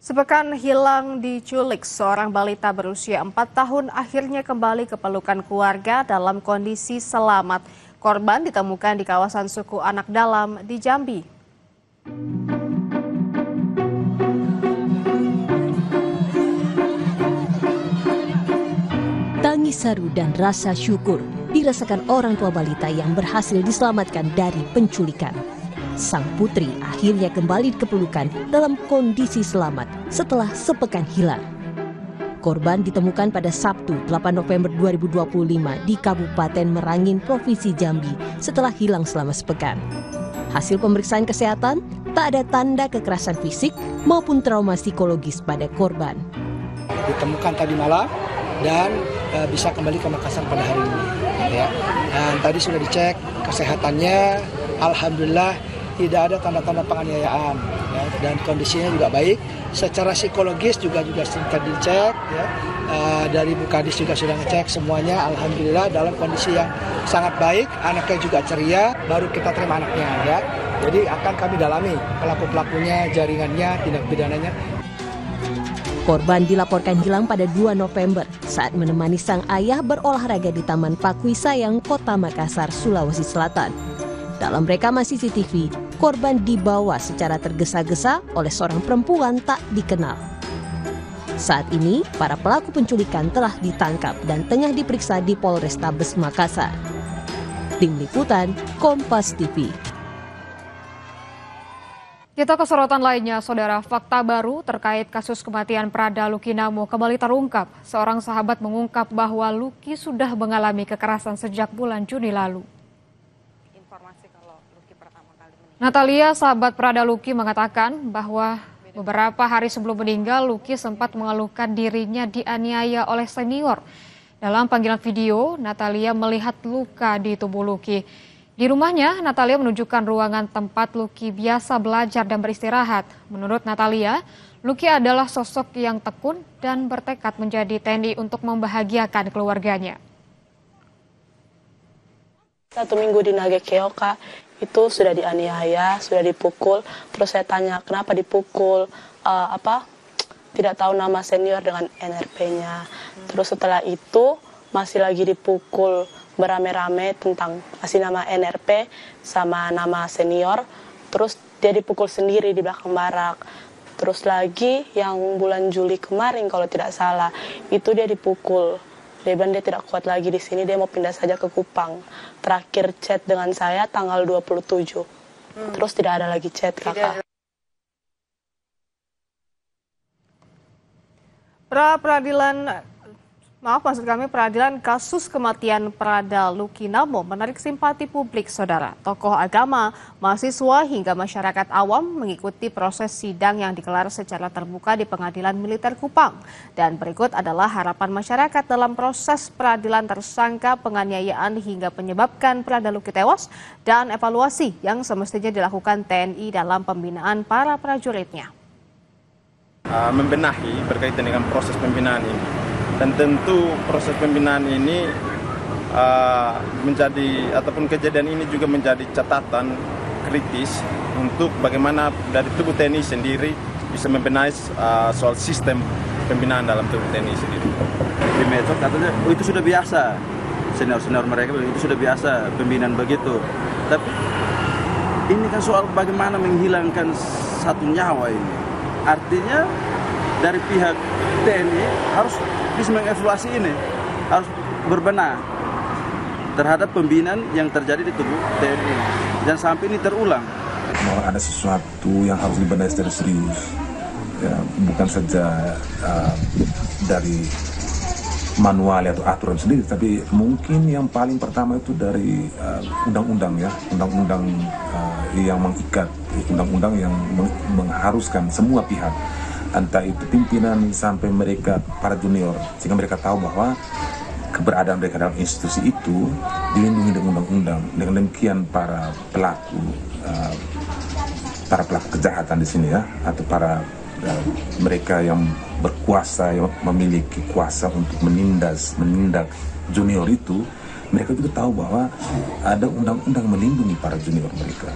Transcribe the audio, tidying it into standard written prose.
Sepekan hilang diculik, seorang balita berusia 4 tahun akhirnya kembali ke pelukan keluarga dalam kondisi selamat. Korban ditemukan di kawasan suku Anak Dalam di Jambi. Tangis haru dan rasa syukur dirasakan orang tua balita yang berhasil diselamatkan dari penculikan. Sang putri akhirnya kembali ke pelukan dalam kondisi selamat setelah sepekan hilang. Korban ditemukan pada Sabtu 8 November 2025 di Kabupaten Merangin, Provinsi Jambi setelah hilang selama sepekan. Hasil pemeriksaan kesehatan, tak ada tanda kekerasan fisik maupun trauma psikologis pada korban. Ditemukan tadi malam dan bisa kembali ke Makassar pada hari ini. Ya. Dan tadi sudah dicek kesehatannya, alhamdulillah tidak ada tanda-tanda penganiayaan, ya, dan kondisinya juga baik. Secara psikologis juga sudah dicek, ya. Dari Bu Kadis juga sudah ngecek semuanya, alhamdulillah dalam kondisi yang sangat baik. Anaknya juga ceria, baru kita terima anaknya, ya. Jadi akan kami dalami pelaku-pelakunya, jaringannya, tindak pidananya. Korban dilaporkan hilang pada 2 November saat menemani sang ayah berolahraga di Taman Pakui Sayang, Kota Makassar, Sulawesi Selatan. Dalam rekaman CCTV, korban dibawa secara tergesa-gesa oleh seorang perempuan tak dikenal. Saat ini, para pelaku penculikan telah ditangkap dan tengah diperiksa di Polrestabes Makassar. Tim Liputan, Kompas TV. Kita ke sorotan lainnya, saudara. Fakta baru terkait kasus kematian Prada Lucky Namo kembali terungkap. Seorang sahabat mengungkap bahwa Lucky sudah mengalami kekerasan sejak bulan Juni lalu. Natalia, sahabat Prada Lucky, mengatakan bahwa beberapa hari sebelum meninggal, Lucky sempat mengeluhkan dirinya dianiaya oleh senior. Dalam panggilan video, Natalia melihat luka di tubuh Lucky. Di rumahnya, Natalia menunjukkan ruangan tempat Lucky biasa belajar dan beristirahat. Menurut Natalia, Lucky adalah sosok yang tekun dan bertekad menjadi TNI untuk membahagiakan keluarganya. 1 minggu di Nage Keoka itu sudah dianiaya, sudah dipukul. Terus saya tanya kenapa dipukul, tidak tahu nama senior dengan NRP-nya. Terus setelah itu masih lagi dipukul berame-rame tentang kasih nama NRP sama nama senior. Terus dia dipukul sendiri di belakang barak. Terus lagi yang bulan Juli kemarin kalau tidak salah, itu dia dipukul. Dia bilang dia tidak kuat lagi di sini, dia mau pindah saja ke Kupang. Terakhir chat dengan saya tanggal 27. Terus tidak ada lagi chat, kakak. Peradilan kasus kematian Prada Lucky Namo menarik simpati publik, saudara. Tokoh agama, mahasiswa hingga masyarakat awam mengikuti proses sidang yang digelar secara terbuka di Pengadilan Militer Kupang. Dan berikut adalah harapan masyarakat dalam proses peradilan tersangka penganiayaan hingga menyebabkan Prada Lucky tewas dan evaluasi yang semestinya dilakukan TNI dalam pembinaan para prajuritnya. Membenahi berkaitan dengan proses pembinaan ini. Dan tentu proses pembinaan ini ataupun kejadian ini juga menjadi catatan kritis untuk bagaimana dari tubuh TNI sendiri bisa membenahi soal sistem pembinaan dalam tubuh TNI sendiri. Di medsos katanya, itu sudah biasa, senior-senior mereka itu sudah biasa pembinaan begitu. Tapi ini kan soal bagaimana menghilangkan satu nyawa ini. Artinya dari pihak TNI harus bisa mengevaluasi ini, harus berbenah terhadap pembinaan yang terjadi di tubuh TNI. Jangan sampai ini terulang. Bahwa ada sesuatu yang harus dibenahi secara serius, ya, bukan saja dari manual atau aturan sendiri, tapi mungkin yang paling pertama itu dari undang-undang, ya, undang-undang yang mengikat, undang-undang yang mengharuskan semua pihak, entah itu pimpinan sampai mereka para junior, sehingga mereka tahu bahwa keberadaan mereka dalam institusi itu dilindungi dengan undang-undang. Dengan demikian para pelaku kejahatan di sini, ya, atau para mereka yang berkuasa, yang memiliki kuasa untuk menindak junior itu, mereka juga tahu bahwa ada undang-undang melindungi para junior mereka.